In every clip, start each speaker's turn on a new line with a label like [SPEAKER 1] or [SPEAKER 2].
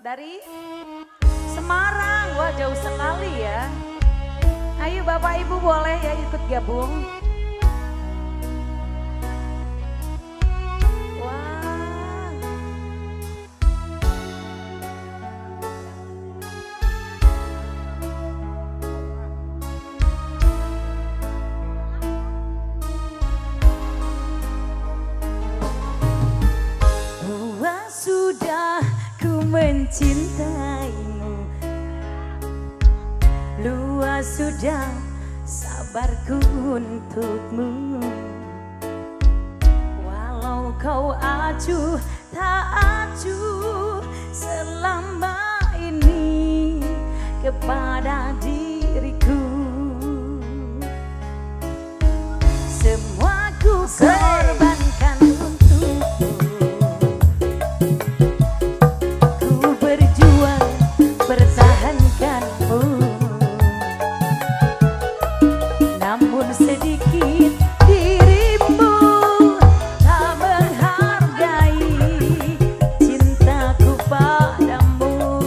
[SPEAKER 1] Dari Semarang, wah jauh sekali ya. Ayo Bapak Ibu boleh ya ikut gabung. Wah. Wah sudah ku mencintaimu, luas sudah sabarku untukmu. Walau kau acuh tak acuh selama ini kepada diriku, semua ku korbankan untukmu. Ku berjuang pertahankanmu, namun sedikit dirimu tak menghargai cintaku padamu.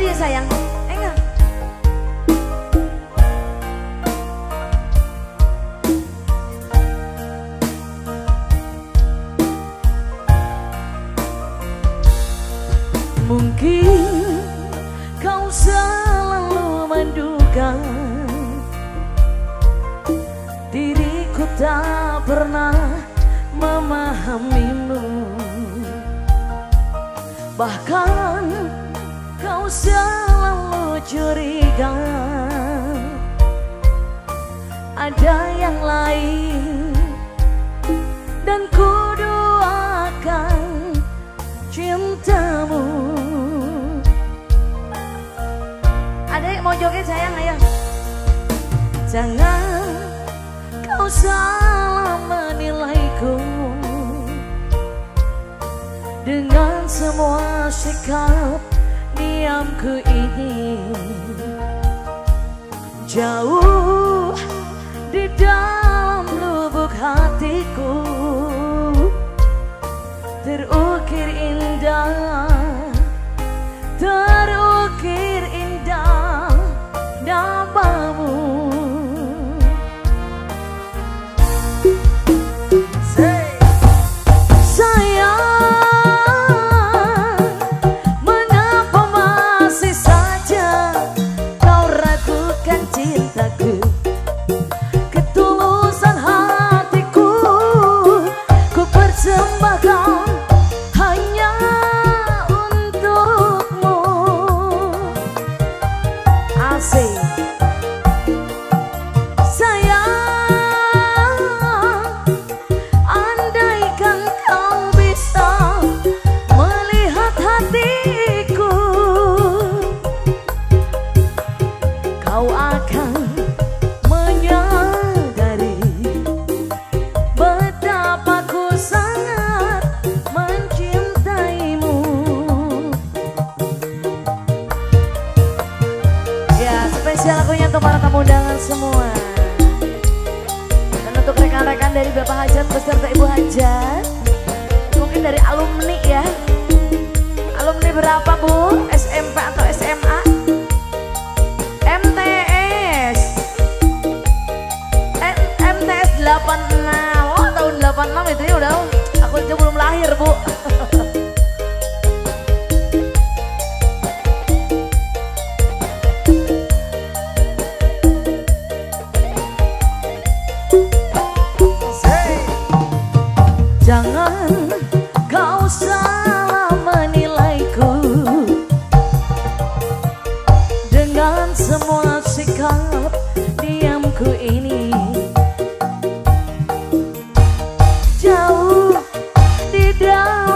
[SPEAKER 1] Ready ya sayang? Enggak. Mungkin kau selalu menduga diriku tak pernah memahamimu. Bahkan kau selalu curiga ada yang lain, dan ku doakan cintamu. Ada yang mau joget sayang, ayo. Jangan kau salah menilaiku dengan semua sikap diamku ini. Jauh di dalam lubuk hatiku terukir indah, terukir indah namamu. Ketulusan hatiku ku persembahkan hanya untukmu. Asik. Sayang, andaikan kau bisa melihat hatiku, kau akan menyadari betapa ku sangat mencintaimu. Ya, spesial lagunya untuk para tamu undangan semua, dan untuk rekan-rekan dari Bapak Hajat beserta Ibu Hajat, mungkin dari alumni ya. Alumni berapa Bu? SMP atau SMA? MTS 86. Oh, tahun 86 itu ya udah. Aku aja belum lahir, Bu. Jangan kau salah menilaiku dengan semua sikap diamku ini. Jauh di dalam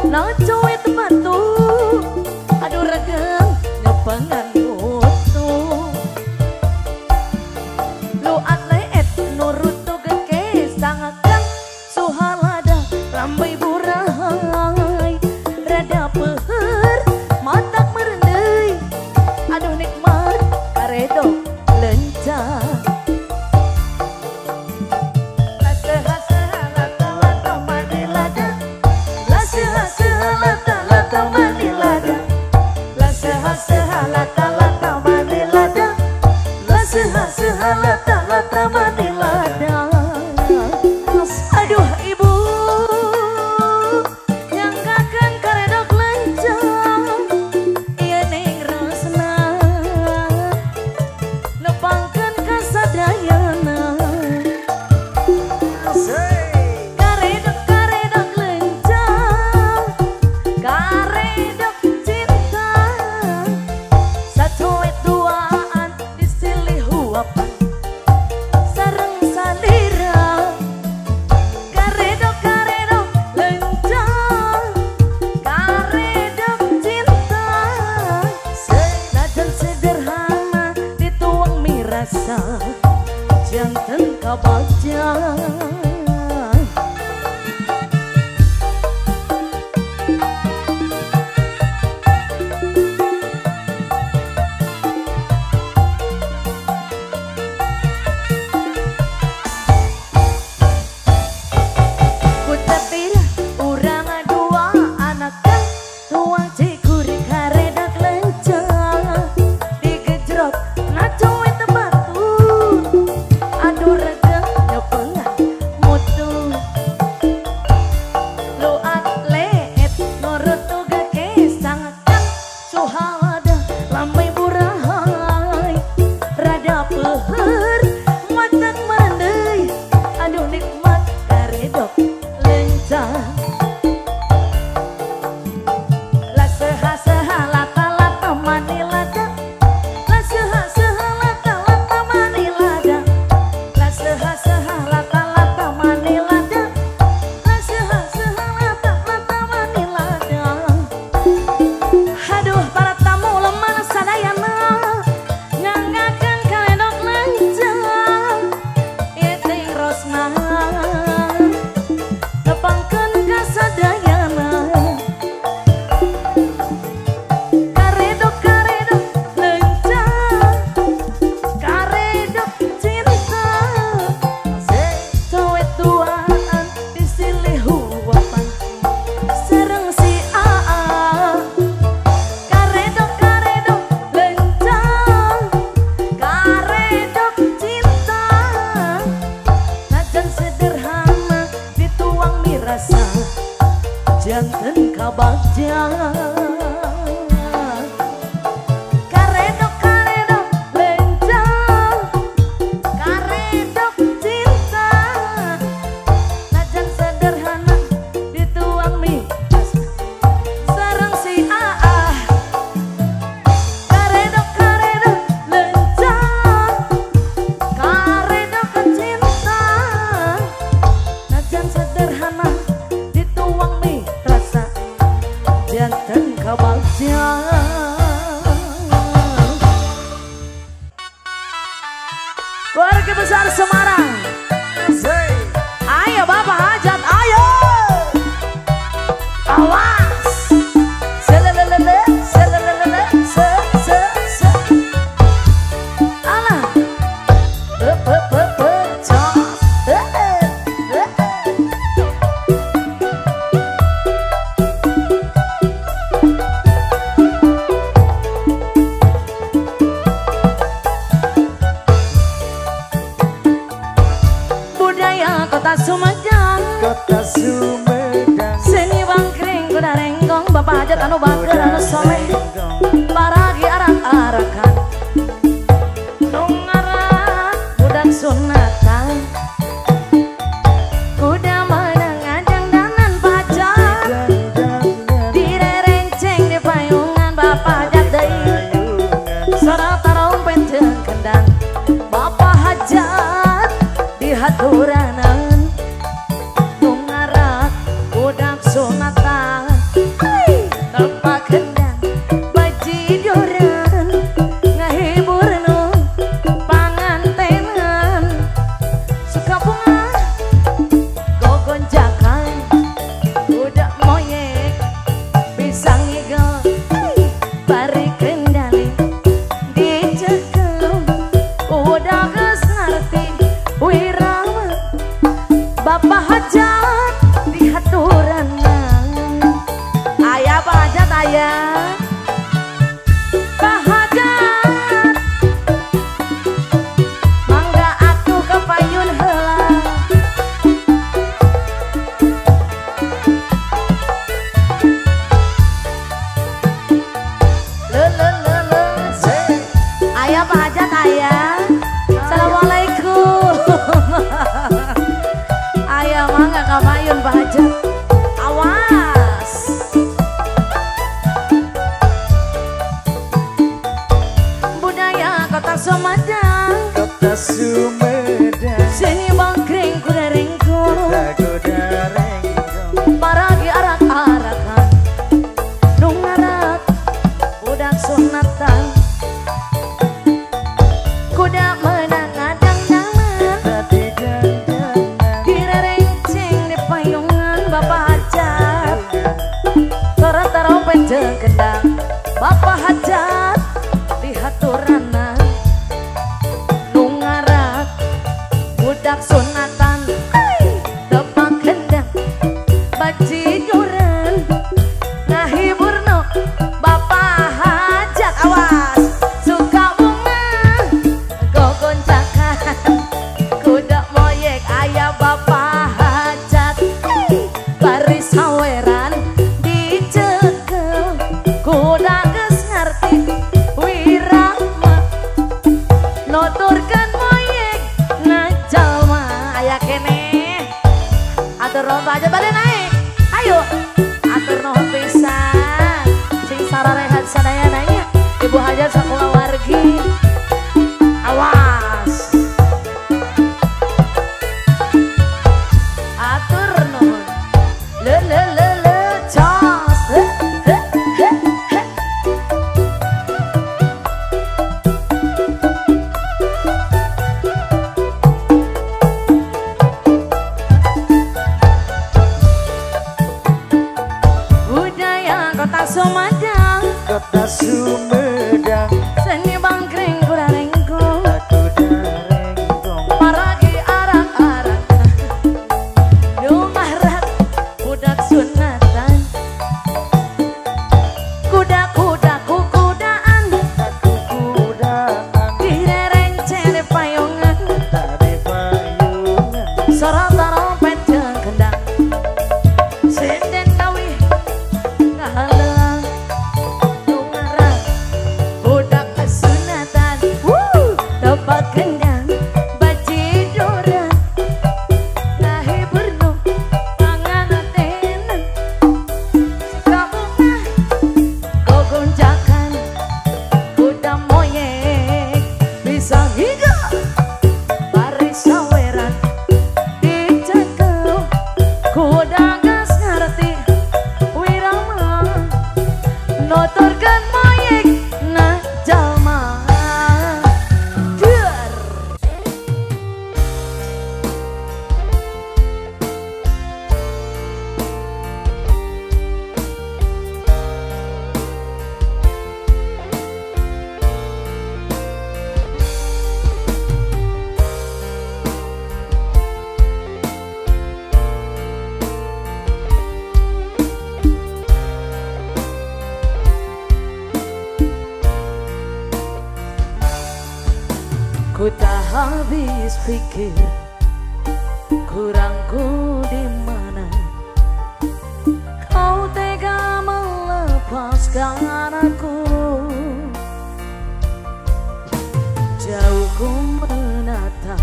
[SPEAKER 1] Nang cuit batu aduh regeng nyepengan mutu lu atlet nurut tuh geke sangakan suhalada rambai burai rada peher matak merendai aduh nikmat karedok lencah aduh ibu yang kakang karedok lencang iya ning resna nepangkeun kasadayana karedok karedok lencang karedok cinta satu duaan disilih huapan sareng salira karedok karedok lencang karedok cinta najan sederhana dituang mirasa janten kabajang janten kabajang karedok karedok lencang karedok cinta najan sederhana dituang miras sareng si Aa karedok karedok lencang karedok cinta najan sederhana dituang miras janten kabajang keluarga besar Semarang. Ayo Bapak Hajat, ayo awas selelelele selelelele se alah Kota Sumedang,
[SPEAKER 2] Kota Sumedang,
[SPEAKER 1] seni bangkring kuda renggong, Bapak Hajat anu bager anu soleh, paragi arak-arakan, nungarak budak sunatan, kuda menang ajang danan pacar, direrenceng di payungan Bapak Hajat deui, sorot tarompet jeung kendang, Bapak Hajat di haturanan. Sunatan Kamayun Pak Hajat. Awas. Budaya Kota Sumedang.
[SPEAKER 2] Kota Sumedang.
[SPEAKER 1] Seni bangkring kuda ringkung.
[SPEAKER 2] Kuda ringkung.
[SPEAKER 1] Paragi arak-arakan. Nungarat budak sunatan. Kuda menang adang-dangan.
[SPEAKER 2] Tadi dandangan.
[SPEAKER 1] Direrencing di payungan Bapak Hajat. Tara-tarompet jengkendang Bapak Hajat. Lihat turana nungarat budak sunatan. Tebak kendang bajijuran ngahiburno Bapak Hajat. Awas suka bunga gogonjakan kuda moyek ayah Bapak Hajat. Baris saweran dicekel kuda geus ngarti wirama nuturkeun moyek na jalma aya keneh. Atur nuhun Pak Hajat bade naik. Ayo atur nuhun pisan sing sararehat sadayananya Ibu Hajat sakulah wargi. Awas atur nuhun le cos budaya Kota Sumedang.
[SPEAKER 2] Kota Sumedang.
[SPEAKER 1] Seni bangkring kuda ringkung.
[SPEAKER 2] Kuda ringkung.
[SPEAKER 1] Paragi arak-arak. Nungarat budak sunatan. Kuda-kudaku kudaan.
[SPEAKER 2] Kudaan.
[SPEAKER 1] Direrenceng di payungan.
[SPEAKER 2] Tadi payungan.
[SPEAKER 1] Sorot tarompet jengkendang. Sinden kawih ngahalang. Nungarat budak sunatan. Tebak kendang bajijuran ngahiburno pangantenan. Suka bunga gogonjakan kuda moyek bisa hidup. Baris saweran dicekel kuda geus ngarti wirama nuturkeun moyek na jalma. Duar. Ku tak habis pikir kurangku di mana kau tega melepaskan aku. Jauh ku menatap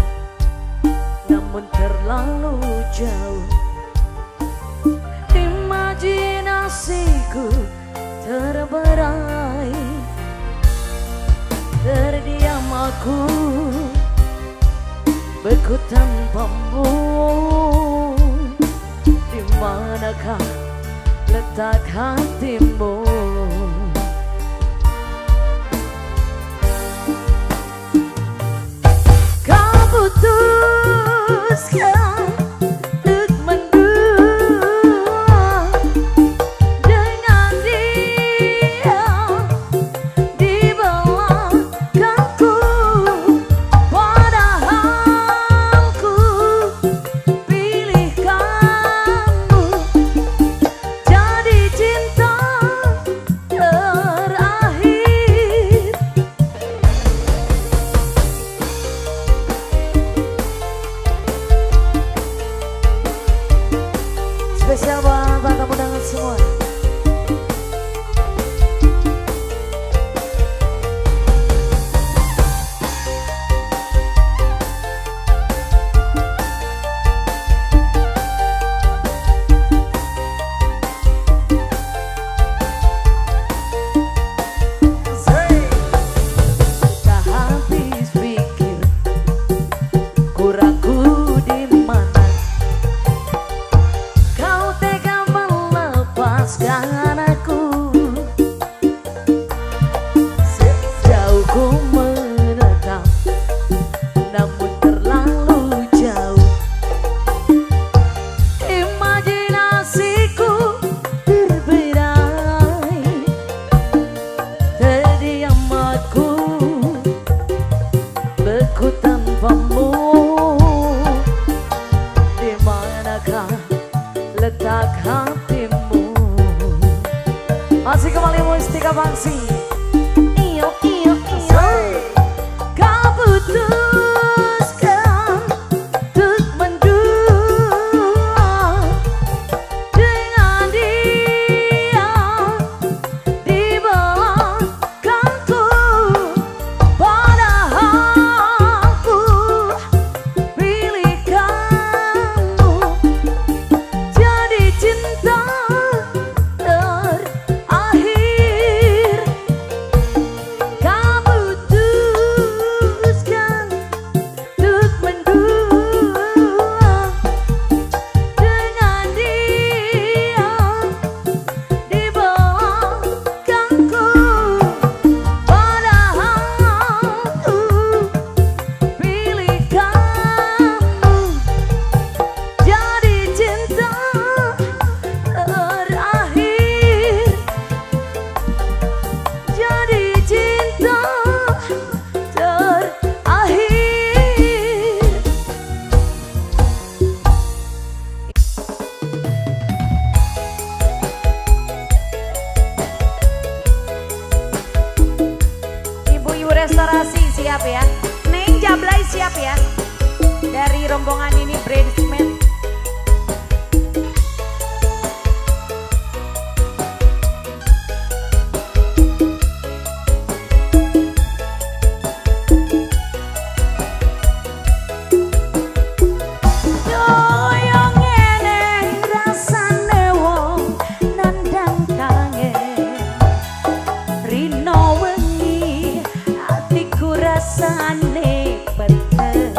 [SPEAKER 1] namun terlalu jauh. Imajinasiku terberai. Terdiam aku beku tanpamu. Di manakah letak hatimu? Kau putuskan untuk mendua dengan dia di belakangku. Padahal ku pilih kamu jadi cinta terakhir. Spesial buat para tamu undangan semua. lepaskan aku. Sejauh ku menetap, namun terlalu jauh. Imajinasiku terberai, terdiamatku beku tanpamu. Di manakah letak hatimu? Masih kembali Mustika Bangsi. Iyo iyo iyo. Kau putuskan untuk mendua dengan dia di belakangku, padahal ku pilih kamu jadi cinta terakhir. Kau putuskan untuk mendua dengan dia di belakangku, padahal ku pilih kamu jadi cinta terakhir, jadi cinta terakhir. Ibu-ibu restorasi siap ya, Neng Jablay siap ya, dari rombongan ini bridesmaid. Doyong eneng rasane wong nandang kangen, rino wengi atiku rasane peteng.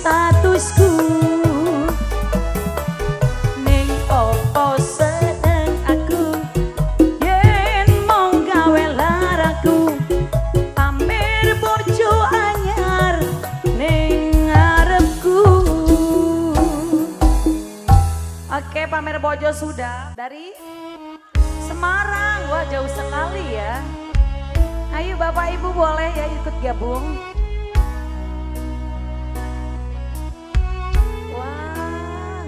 [SPEAKER 1] statusku. Ning opo seneng aku yen mong gawe laraku pamer bojo anyar ning ngarepku. Oke, pamer bojo sudah dari Semarang. Wah, jauh sekali ya. Ayo Bapak Ibu boleh ya ikut gabung. Wah.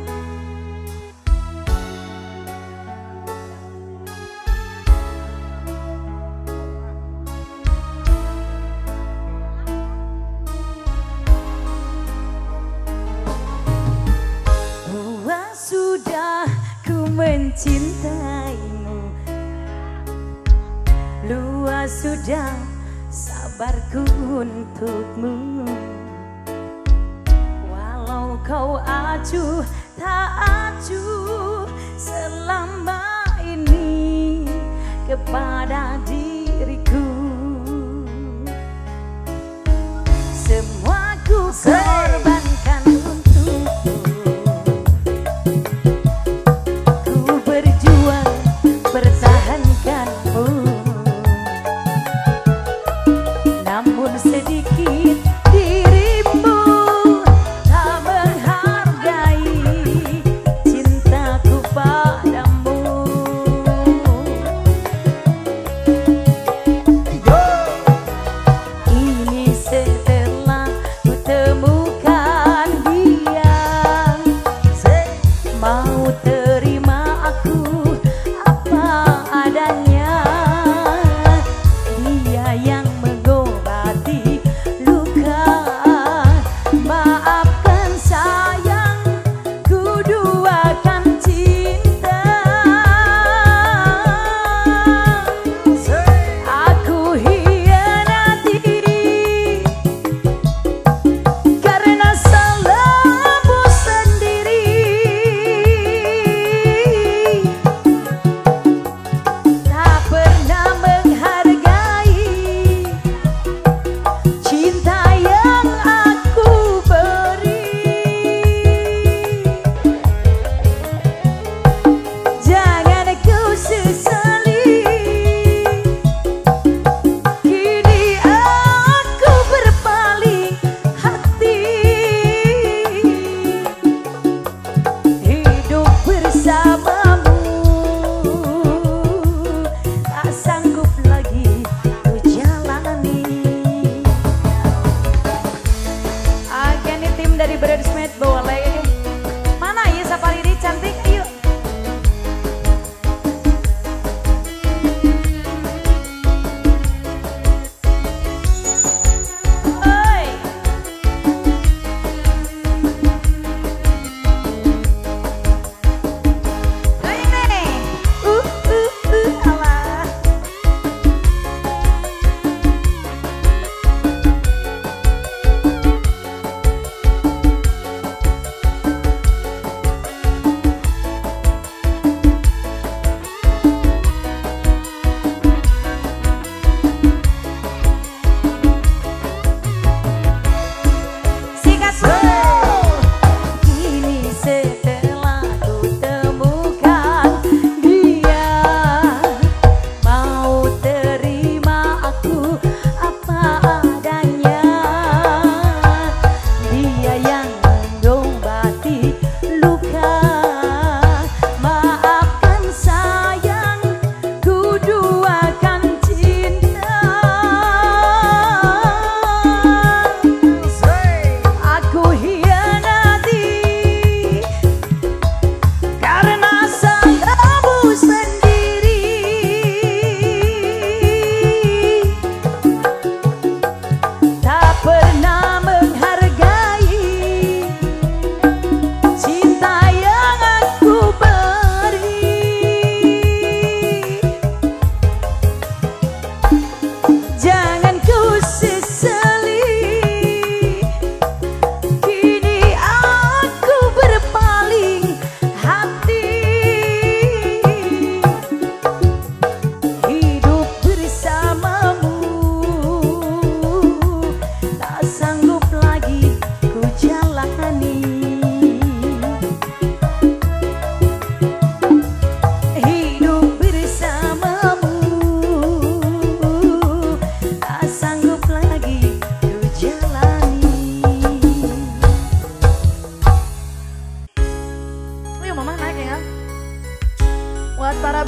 [SPEAKER 1] Wah, sudah ku mencintaimu. Luas sudah sabarku untukmu. Walau kau acuh tak acuh selama ini kepada diriku. Semua ku korbankan untukmu. Ku berjuang pertahankanmu. Namun sedikit dirimu tak menghargai cintaku padamu. Ini setelah ku temui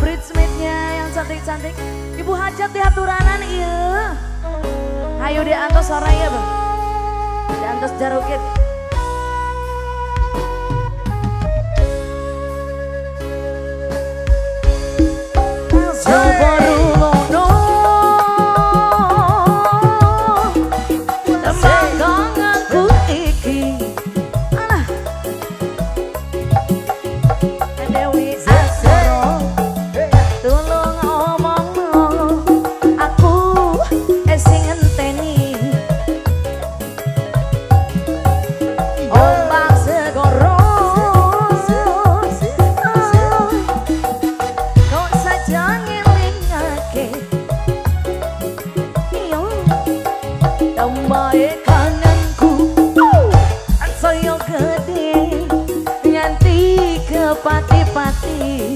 [SPEAKER 1] bridesmaidnya yang cantik-cantik. Ibu hajat di haturanan iya. Ayo di antos orangnya bang. Di antos jarukit. Pati-pati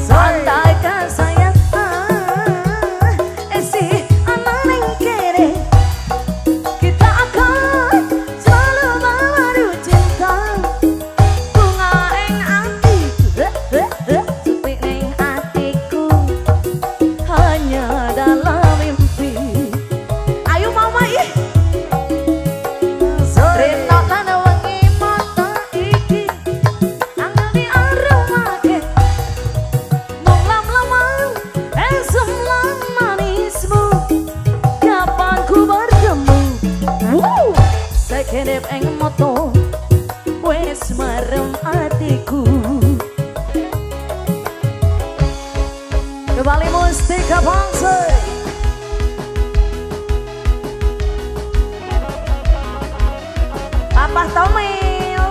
[SPEAKER 1] santai kan sayang si anak neng kere kita akan selalu mengadu cinta bunga eng ati sepi neng hatiku hanya dalam mimpi. Ayo mama ih Rena lana wangi mata iki angel di aromake mong lam-laman esem lam manismu kapan ku bertemu sekedip eng moto wes merem hatiku kembali mustika bangsa. Papa Tomil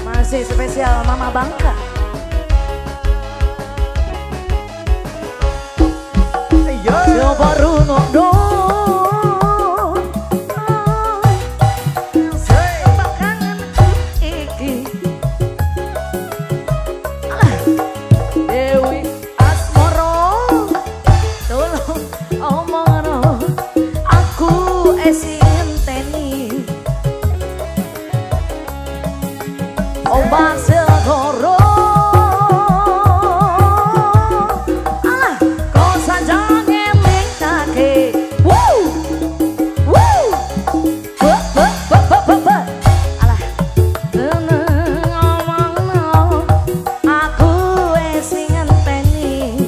[SPEAKER 1] masih spesial Mama Bangka. Coba rungok dong kangenku iki Dewi omongan aku esi ngenteni ombak segoro alah kau saja ngeling kake alah tenang omong aku esi ngenteni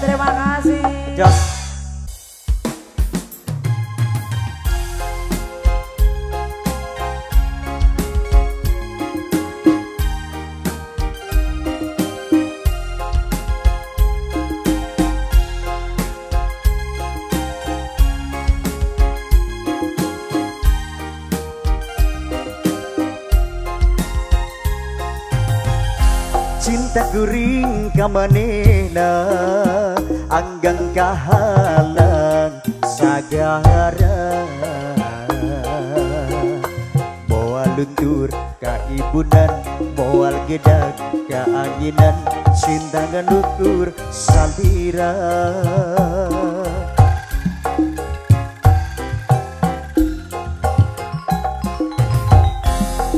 [SPEAKER 1] terima kasih.
[SPEAKER 2] Just cinta guring kamanena anggang kahalang sagara moal luntur kaibunan moal gedag keanginan cinta nganukur salira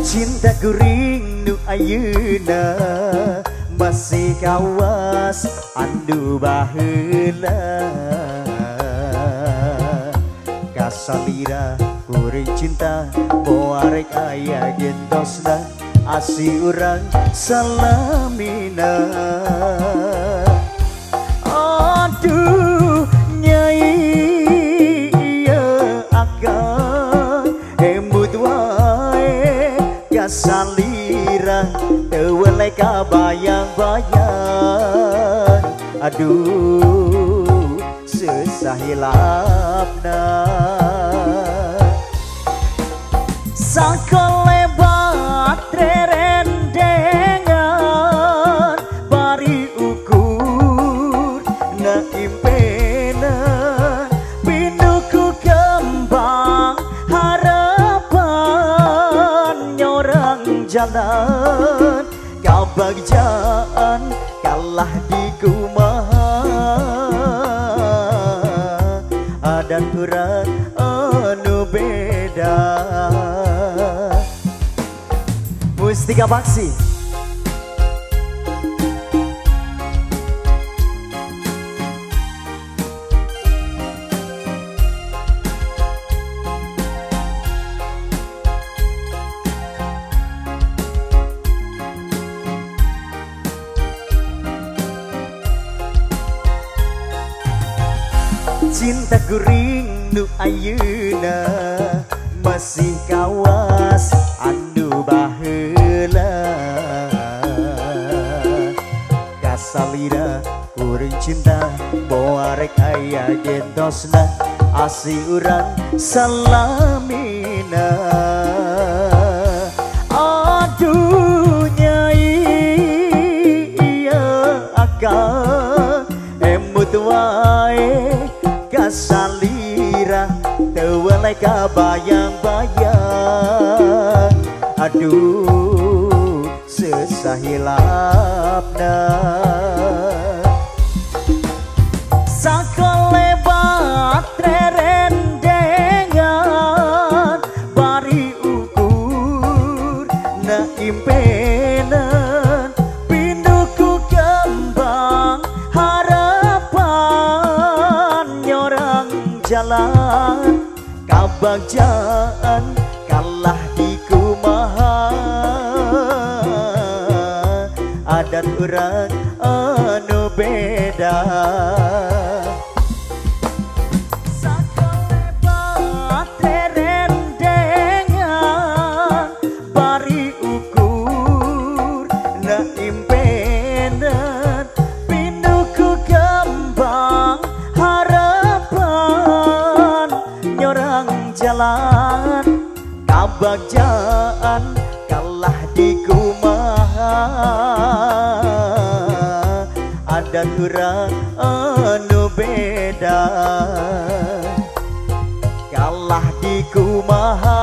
[SPEAKER 2] cinta guring nu ayeuna masih kawas andu baheula kasalira kuring cinta boarek aya gentosna asi urang salamina aduh salira tewelai kabayang-bayang. Aduh sesahilapna sakole batre rendengan bari ukur na impenan pinuku kembang harapan nyorang jalan kabagjaan kalah di kumaha adat urang anu beda. Mustika Baksi cinta kuring nu ayeuna masih kawas anu baheula kasalira kuring cinta boarek aya gentosna asi urang salamina. Aduh nyai iya akan emut wae kasalira tewelai kabayang-bayang. Aduh sesahilapna sakole batre rendengan bari ukur na impenan pinuku kembang harapan nyorang jalan kabagjaan kalah di kumaha adat urang anu beda. Sakole batre rendengan bari ukur na impenan pinuku kembang harapan nyorang jalan kabagjaan kalah di kumaha adat urang anu beda kalah di kumaha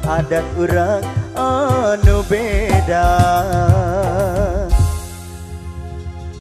[SPEAKER 2] adat urang anu beda.